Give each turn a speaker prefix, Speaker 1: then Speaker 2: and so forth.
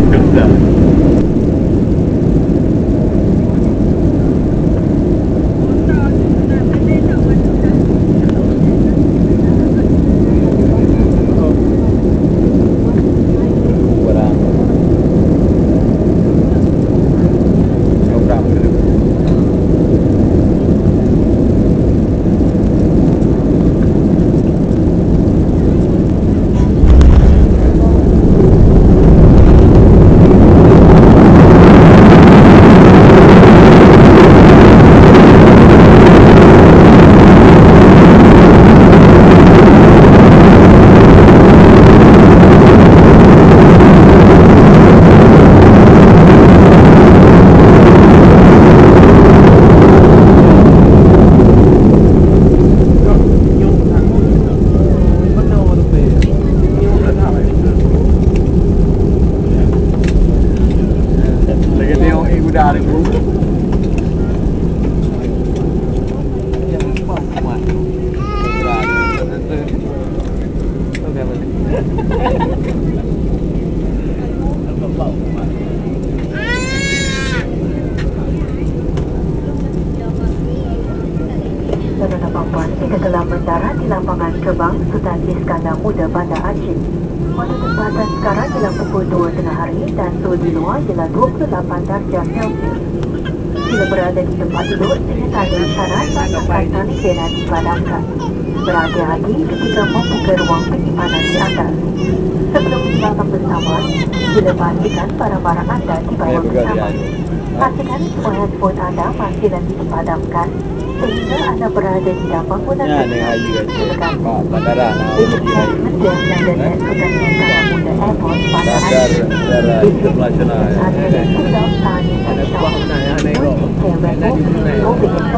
Speaker 1: Sudah. Udah ada bu.
Speaker 2: Saudara Papuan jika telah mendarat di lapangan terbang Sultan Iskandar Muda Bandar Aceh. Waktu tempatan sekarang ialah pukul 2 tengah hari dan suhu di luar ialah 28 darjah Celsius. Bila berada di tempat duduk dengan tanda isyarat pasangan tali sirena dipadamkan. Berhati-hati ketika membuka ruang penyimpanan di atas. Sebelum meninggalkan pesawat, sila pastikan barang-barang anda dibawa bersama. Pastikan semua handphone anda masih lagi dipadamkan sehingga anda berada di dalam bangunan
Speaker 1: Bandar
Speaker 2: Bandar
Speaker 1: internasional.
Speaker 2: Internasional.